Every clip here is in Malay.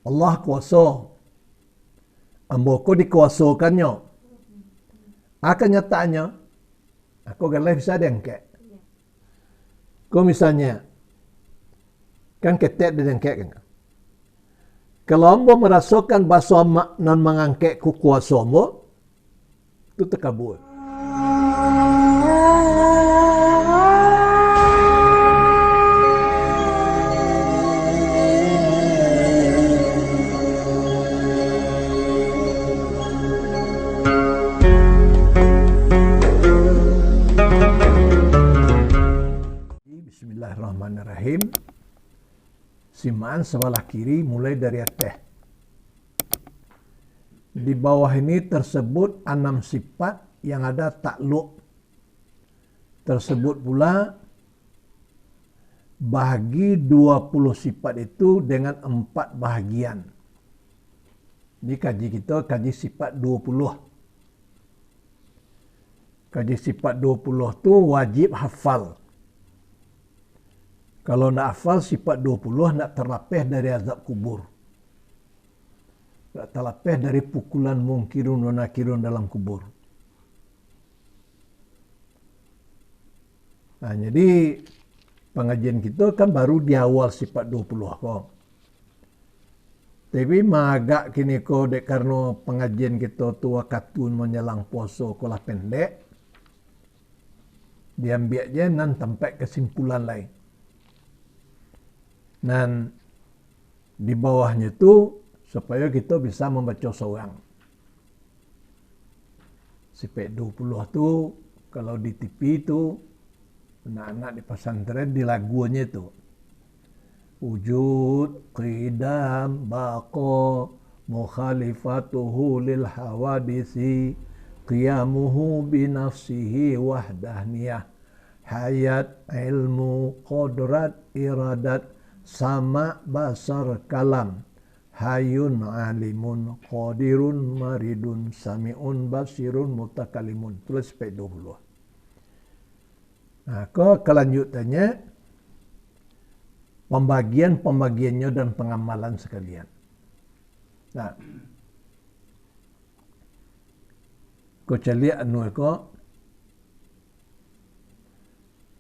Allah kuasa. Ambo ko dikuasakannya. Akan nyatanya, aku galai bisa dengkek. Kau misalnya, kan ketek dia dengkek kan. Kalau ambo merasakan bahasa non mengangkek ku kuasa ambo, itu terkabul. Bismillahirrahmanirrahim. Simaan sebelah kiri mulai dari atas. Di bawah ini tersebut 6 sifat yang ada takluk. Tersebut pula bahagi 20 sifat itu dengan 4 bahagian. Di kaji kita kaji sifat 20. Kaji sifat 20 itu wajib hafal. Kalau nak hafal sifat 20 nak terlapih dari azab kubur. Nak terlapih dari pukulan mungkirun dan nakirun dalam kubur. Nah, jadi pengajian kita kan baru di awal sifat 20 kok. Tapi magak kini kok dek karena pengajian kita tua katun menjelang poso kolah pendek. Diambil aja nan sampai kesimpulan lain. Dan di bawahnya itu supaya kita bisa membaca seorang. Sifat 20 itu kalau di TV itu anak-anak di pesantren di lagunya itu. Wujud, qidam, baqa, mukhalifatuhu lil hawadisi, qiyamuhu binafsihi wahdahniyah, hayat, ilmu, qadrat, iradat, sama, basar, kalam, hayun, alimun, qadirun, maridun, sami'un, basirun, mutakalimun. Tulis sampai 20. Nah, kelanjutannya pembagiannya dan pengamalan sekalian. Nah, kau cari anu ko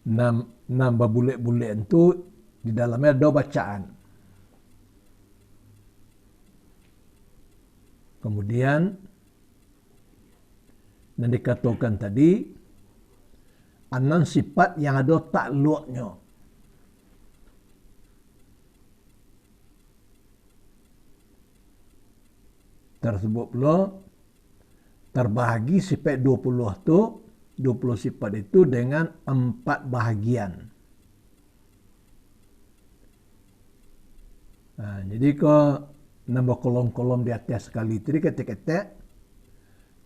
nambah bulet-bulet itu di dalamnya ada bacaan. Kemudian dan dikatakan tadi 6 sifat yang ada takluknya. Tersebut pula terbahagi sifat 20 itu 20 sifat itu dengan 4 bahagian. Nah, jadi kau nambah kolom-kolom di atas sekali itu ketik-ketik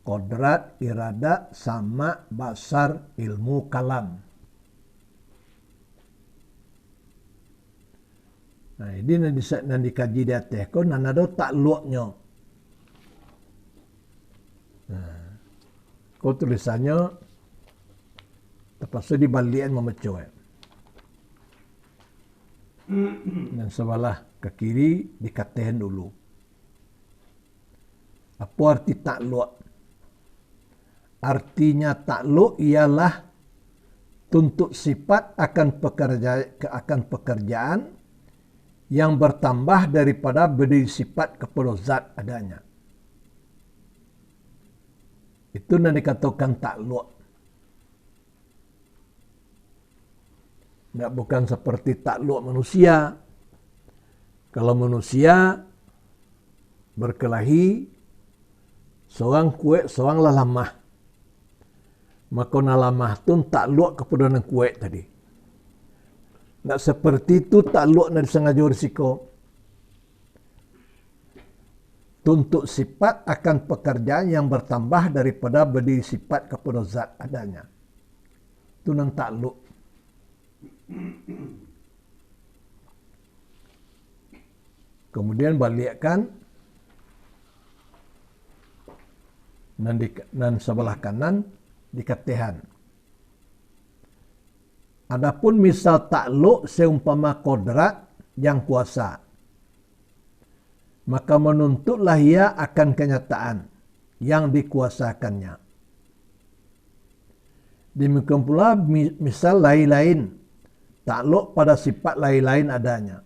kodrat, irada, sama, basar, ilmu, kalam. Nah, ini nanti kaji di atas kau nan ada takluknya. Nah, kau tulisannya terpaksa dibalikin memecah. Dan sebelah ke kiri dikatakan dulu. Apa arti takluk? Artinya takluk ialah tuntut sifat akan pekerjaan yang bertambah daripada berdiri sifat kepada zat adanya. Itu yang dikatakan takluk. Tidak bukan seperti takluk manusia. Kalau manusia berkelahi, seorang kuat, seorang lalamah. Maka lalamah itu takluk kepada yang kuat tadi. Tidak seperti itu takluk yang disengaja risiko. Tuntut sifat akan pekerjaan yang bertambah daripada berdiri sifat kepada zat adanya. Itu yang takluk. Kemudian balikkan dan sebelah kanan dikatakan. Adapun misal takluk seumpama kodrat yang kuasa. maka menuntutlah ia akan kenyataan yang dikuasakannya. Demikian pula misal lain-lain, takluk pada sifat lain-lain adanya.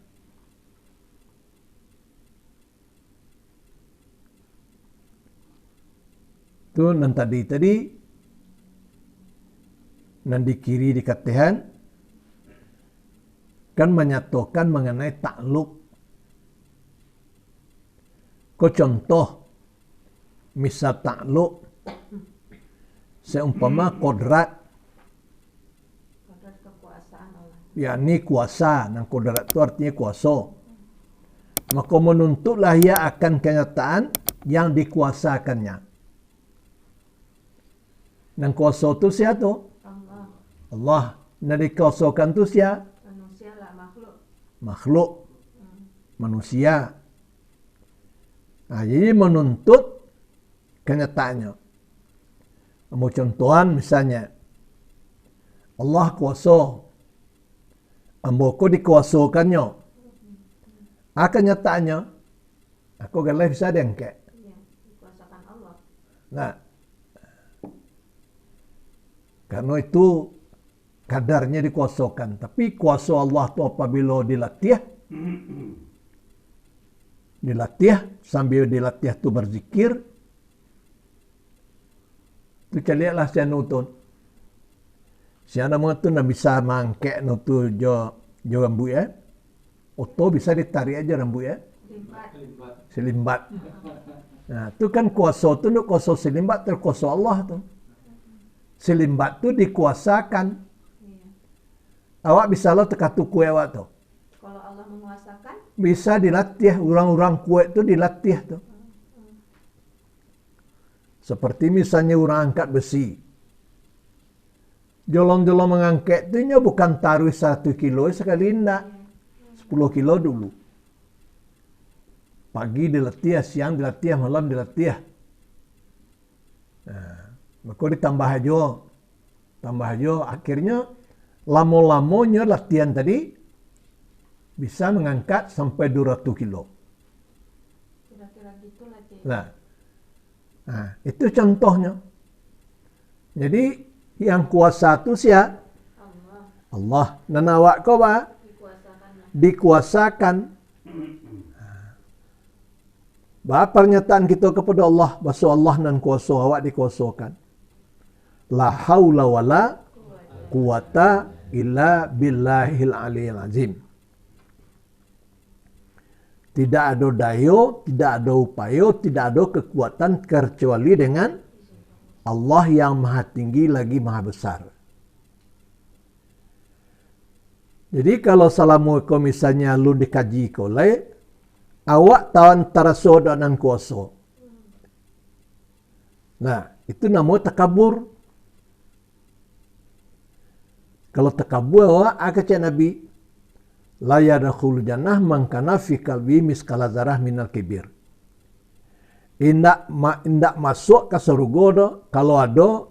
Itu nan tadi nan di kiri dikatakan kan menyatakan mengenai takluk. Ko contoh misal takluk seumpama kodrat, kekuasaan Allah. yakni kuasa, dan kodrat itu artinya kuasa. Maka menuntutlah ia akan kenyataan yang dikuasakannya. Dan kuasa itu siapa tu? Allah. Allah. Dan dikuasakan itu siapa? Manusia lah makhluk. Makhluk. Manusia. Nah, jadi menuntut kenyataannya. Mau contohan misalnya, Allah kuasa, amboku dikuasakannya. Kenyataannya, aku galai bisa dengkek. Iya, dikuasakan Allah. Nah, karena itu kadarnya dikuasakan. Tapi kuasa Allah itu apabila dilatih sambil dilatih tu berzikir, tu calilah saya nutun. Siapa nama tu nak bisa mangkek nutu jo rambut ya. Oto bisa ditarik aja rambut ya. Selimbat. Nah, tu kan kuasa tu nak kuasa selimbat terkuasa Allah tu. Selimbat tu dikuasakan. Iya. Awak bisa lo teka tuku awak tu. Kalau Allah menguasakan, Bisa dilatih, orang-orang kuat tu dilatih tu. Seperti misalnya orang angkat besi. Jolong-jolong mengangkat tu bukan taruh 1 kilo sekali enggak. 10 kilo dulu. Pagi dilatih, siang dilatih, malam dilatih. Nah, maka ditambah aja. Akhirnya lama-lamanya latihan tadi bisa mengangkat sampai 200 kilo. kira-kira gitu lah Cik. Nah, itu contohnya. Jadi yang kuasa itu siapa? Allah Allah. Dan awak kau apa? dikuasakan. Dikuasakan. Bah pernyataan kita kepada Allah, bahwa Allah dan kuasa awak dikuasakan. La haula wala quwata illa billahil aliyil azim. Tidak ada daya, tidak ada upaya, tidak ada kekuatan kecuali dengan Allah yang maha tinggi lagi maha besar. Jadi kalau Assalamualaikum misalnya lu dikaji kolai, awak tahu antara soda dan kuasa. Nah, itu namanya takabur. Kalau takabur awak akacak Nabi, la yadkhul jannah man kana fi qalbi miskala zarah minal kibir. Indak masuk ke surga kalau ada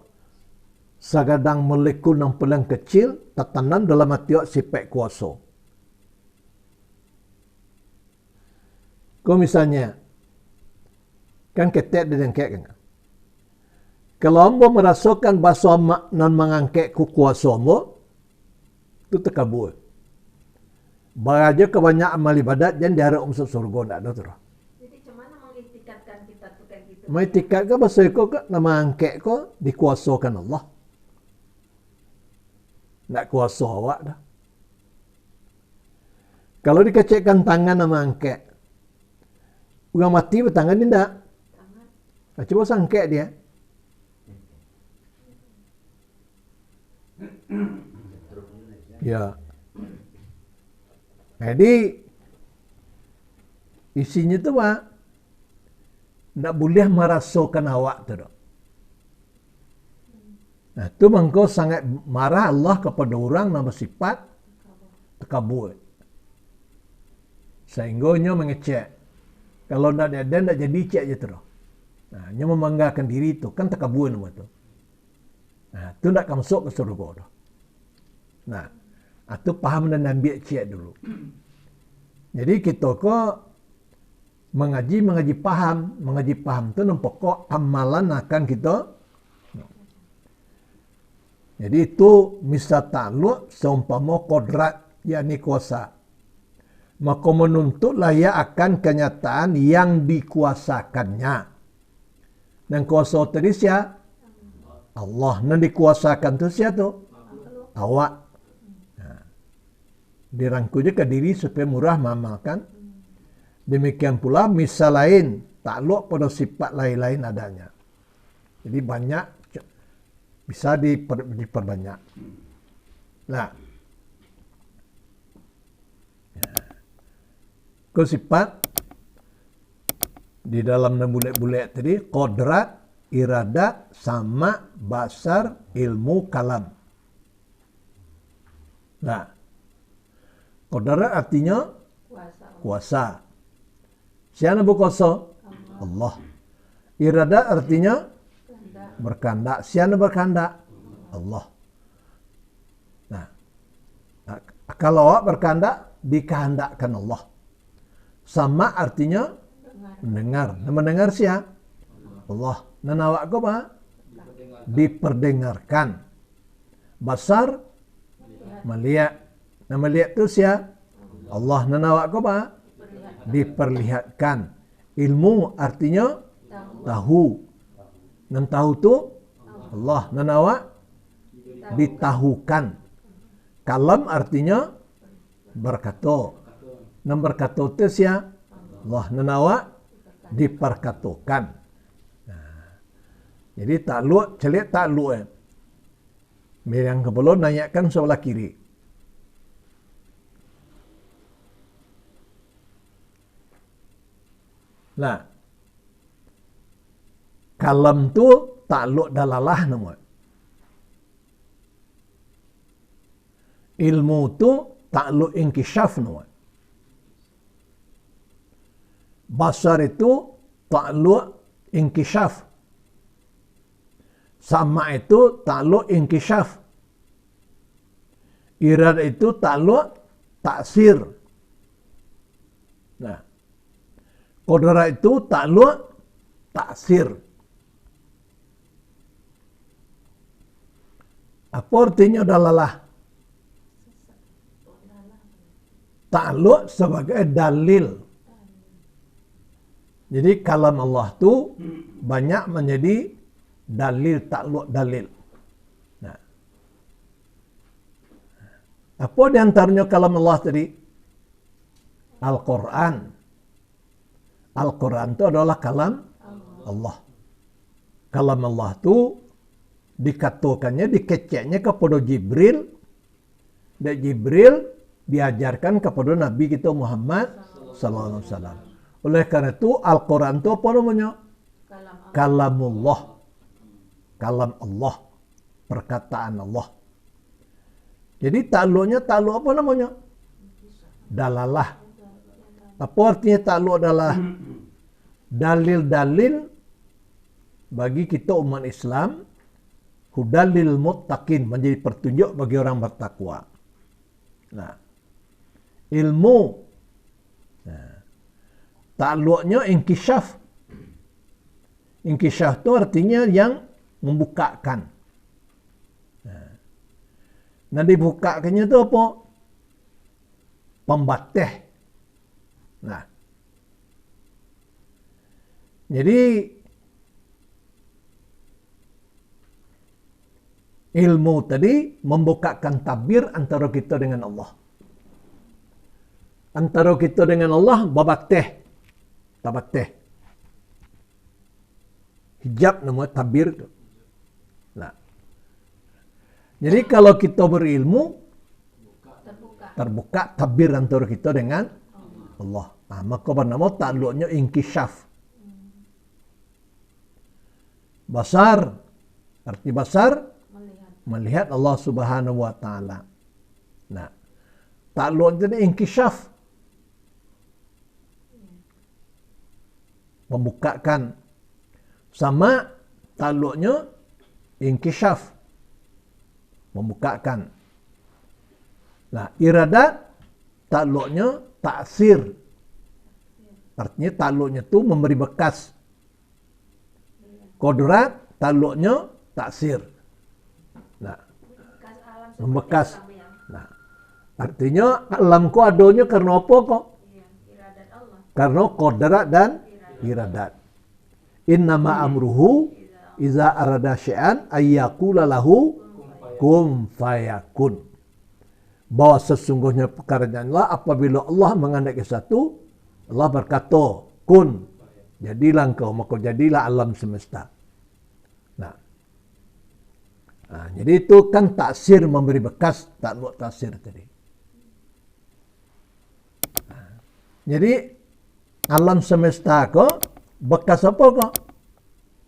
sagadang molekul yang paling kecil tertanam dalam hati sifat kuasa. Kau misalnya kan ketek dan kek kan. Kalau ambo merasakan bahasa non mengangkat ku kuasa ambo, itu takabur. Baraja kebanyakan amal ibadat dan diharap masuk surga tak ada terus. Jadi cemana mengitikatkan kita tuh kayak gitu? Mengitikat ke bahasa ko ke nama angkat ko dikuasakan Allah. Nak kuasa awak dah. Kalau dikecekkan tangan nama angkat, orang mati bertangan ni tak. Tangan. Coba sangkek dia. Ya. Jadi isinya tu Pak, tak boleh merasakan awak tu. Nah, tu mengkau sangat marah Allah kepada orang nama sifat takabur. Sehingganya mengecek. Kalau nak ada nak jadi cek je terus. Nah, nya membanggakan diri tu kan takabur nama tu. Nah, tu nak masuk ke surga tu. Nah, atau paham dan ambil cek dulu. Jadi kita ko mengaji paham. Mengaji paham itu pokok amalan akan kita. Jadi itu misal ta'alluq seumpama kodrat, yakni kuasa. Maka menuntutlah ia akan kenyataan yang dikuasakannya. Dan kuasa tadi siapa? Allah. Dan dikuasakan itu siapa tu? Awak. Nah, dirangkul je ke diri supaya murah mengamalkan. Demikian pula misal lain, ta'alluq pada sifat lain-lain adanya. Jadi banyak, bisa diperbanyak. Nah, ke sifat di dalam bulet-bulet tadi, kodrat, iradat, sama, basar, ilmu, kalam. Nah, kodrat artinya kuasa. Siapa berkuasa? Allah. Iradat artinya berkehendak. Siapa berkehendak? Allah. Nah, kalau awak berkehendak, dikehendakkan Allah. Sama artinya mendengar. Nah, mendengar siapa? Allah. Dan awak kau apa? Diperdengarkan. Basar, melihat. Nah, melihat itu siapa? Allah. Dan awak kau apa? Diperlihatkan. Ilmu artinya tahu. Dan tahu itu Allah. Dan awak ditahukan. Kalam artinya berkata. Dan berkata itu siapa? Allah. Dan awak diperkatakan. Nah, jadi ta'alluq, celik ta'alluq. Yang kebelum nanyakan sebelah kiri. Nah, kalam tu ta'alluq dalalah nama. Ilmu tu ta'alluq inkishaf nama. Basar itu ta'alluq inkishaf. Sama itu ta'alluq inkishaf. Irad itu ta'alluq taksir. Nah, kodrat itu ta'alluq taksir. Apa artinya dalalah? Ta'alluq sebagai dalil. Jadi kalam Allah tu banyak menjadi dalil, ta'alluq dalil. Nah, apa di antaranya kalam Allah tadi? Al-Quran. Al-Quran itu adalah kalam Allah. Kalam Allah itu dikatakannya, dikeceknya kepada Jibril. Dan Jibril diajarkan kepada Nabi kita Muhammad sallallahu alaihi wasallam. Oleh karena itu Al-Quran itu apa namanya? Kalamullah. Kalam Allah. Perkataan Allah. Jadi ta'alluqnya ta'alluq apa namanya? Dalalah. Apa artinya ta'alluq adalah? Dalil-dalil bagi kita umat Islam. Hudalil muttaqin. Menjadi petunjuk bagi orang bertakwa. Nah, ilmu. Nah, ta'alluqnya inkishaf. Inkishaf itu artinya yang membukakan. Nah, dibukakannya itu apa? Pembatih. Nah, jadi ilmu tadi membukakan tabir antara kita dengan Allah. Antara kita dengan Allah babatih. Tabatih. Hijab namanya tabir itu. Nah, jadi kalau kita berilmu, terbuka tabir antara kita dengan Allah. Nah, maka bernama ta'alluqnya inkishaf. Basar, arti basar, melihat Allah Subhanahu wa ta'ala. Nah, ta'alluq jadi inkishaf. Membukakan. Sama ta'alluqnya inkishaf. Membukakan. Nah, iradat ta'alluqnya taksir. Artinya takluknya itu memberi bekas. Kodrat, takluknya taksir. Nah, Bekas alam seperti membekas. alam yang Nah, artinya alam ku adanya karena apa kok? iya, iradat Allah. Karena kodrat dan iradat. Innama amruhu iza arada syai'an ayyakula lahu kum fayakun. Bahwa sesungguhnya perkaranya Allah apabila Allah menghendaki satu, Allah berkata kun, jadilah engkau, maka jadilah alam semesta. Nah, jadi itu kan taksir memberi bekas, takluk taksir tadi. Jadi alam semesta kok bekas apa kok?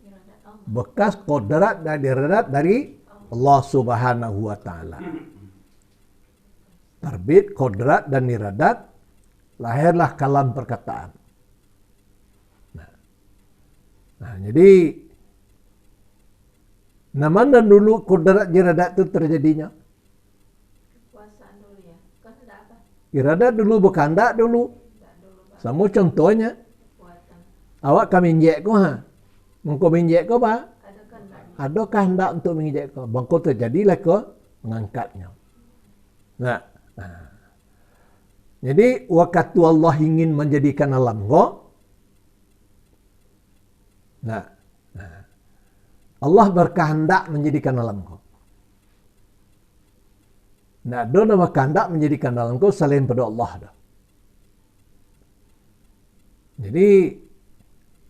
Iradat Allah. Bekas kodrat dan iradat dari Allah Subhanahu wa taala. Terbit kodrat dan iradat, lahirlah kalam perkataan. Nah, jadi mana dulu kodrat iradat itu terjadinya? Kekuasaan dulu ya. Kehendak apa? Iradat dulu berkehendak dulu. Enggak dulu Pak. Sama contohnya, Kekuatan. awak kami injek ko ha. Mengko minjek ko ba? Ada kehendaknya. Ada kehendak untuk menginjek ko. Bangko terjadilah ko mengangkatnya. Nah, jadi waktu Allah ingin menjadikan alam ko, Allah berkehendak menjadikan alam ko. Nah, ada nama kehendak menjadikan alam ko selain pada Allah dah. Jadi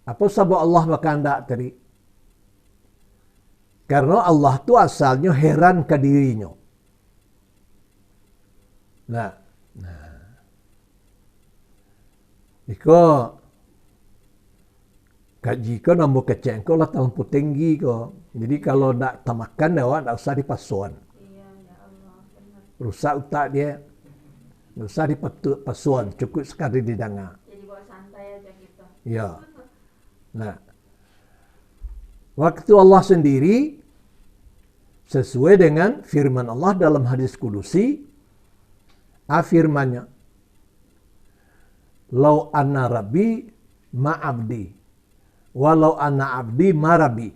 apa sebab Allah berkehendak tadi? Karena Allah tu asalnya heran ke dirinya. Nah, iko kaji ko nambah keceng ko lah terlalu tinggi ko. Jadi kalau nak tamakan awak tak usah dipasuan. Iya, ya Allah. Benar. Rusak otak dia. Tak usah dipasuan, cukup sekali didengar. Jadi bawa santai aja kita. Ya. Nah, waktu Allah sendiri sesuai dengan firman Allah dalam hadis kudusi, firmannya, "Lau anna rabbi ma'abdi, walau anna abdi marabi."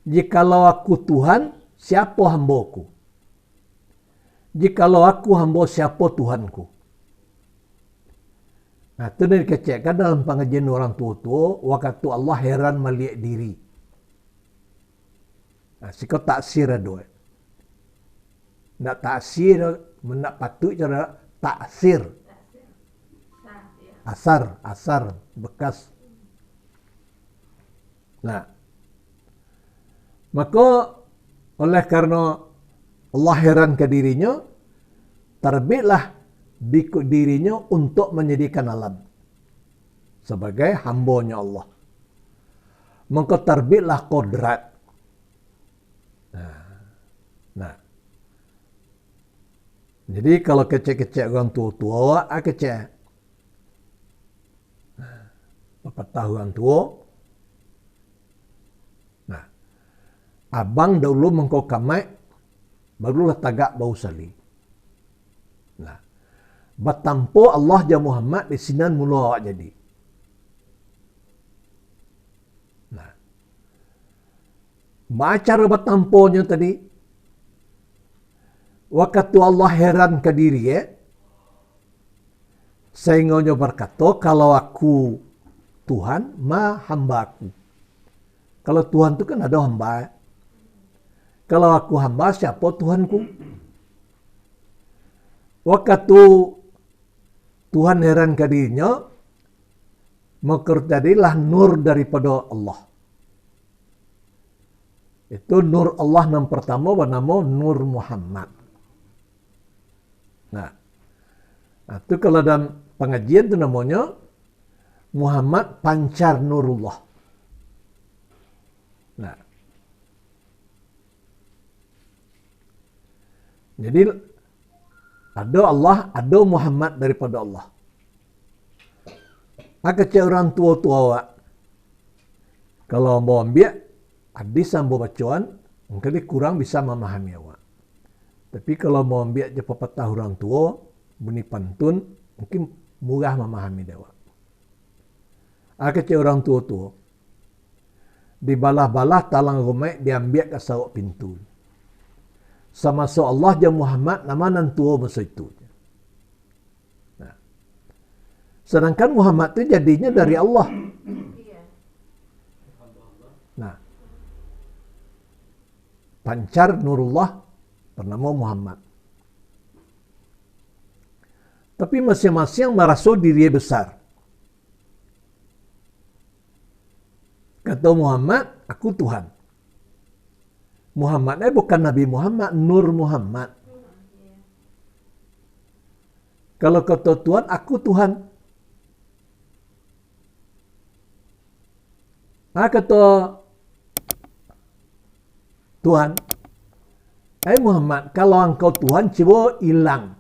Jikalau aku Tuhan, siapa hambaku? Jikalau aku hamba, siapa Tuhanku? Nah, itu dikecekkan dalam pengajian orang tua-tua, waktu Allah heran melihat diri. Nah, sikap taksir ada. Nak taksir, nak patut cara taksir. Sah, ya. Asar, bekas. Nah, maka oleh karena Allah heran ke dirinya, terbitlah di dirinya untuk menjadikan alam sebagai hambanya Allah. Maka terbitlah kodrat. Nah, jadi kalau kecek-kecek orang tua-tua, kecek. Bapak tahu orang tua. Nah, abang dahulu mengkau kamai, barulah tagak bau sali. Nah, batampo Allah ja Muhammad di sinan mula awak jadi. Nah, cara batamponya tadi, waktu Allah heran ke diri ya, sehingga berkata, kalau aku Tuhan, ma hamba aku. Kalau Tuhan itu kan ada hamba. Kalau aku hamba, siapa Tuhanku? Waktu Tuhan heran ke dirinya, maka jadilah nur daripada Allah. Itu nur Allah yang pertama bernama Nur Muhammad. Nah, itu kalau dalam pengajian itu namanya Muhammad Pancar Nurullah. Nah, jadi ada Allah, ada Muhammad daripada Allah. Cek orang tua-tua awak. Kalau mau ambil hadis sambo bacaan, mungkin kurang bisa memahami awak. Tapi kalau mau ambil je pepatah orang tua, bunyi pantun, mungkin murah memahami dewa. Kecil orang tua-tua. Di balah-balah talang rumah diambil ke sawak pintu. Sama so Allah dan Muhammad nama nan tua masa itu. Nah. Sedangkan Muhammad itu jadinya dari Allah. Iya. Nah. Pancar Nurullah bernama Muhammad. Tapi masing-masing merasa diri besar. Kata Muhammad, aku Tuhan. Muhammad bukan Nabi Muhammad, Nur Muhammad. Iya. Kalau kata Tuhan, aku Tuhan. Kata Tuhan, Muhammad, kalau engkau Tuhan, coba hilang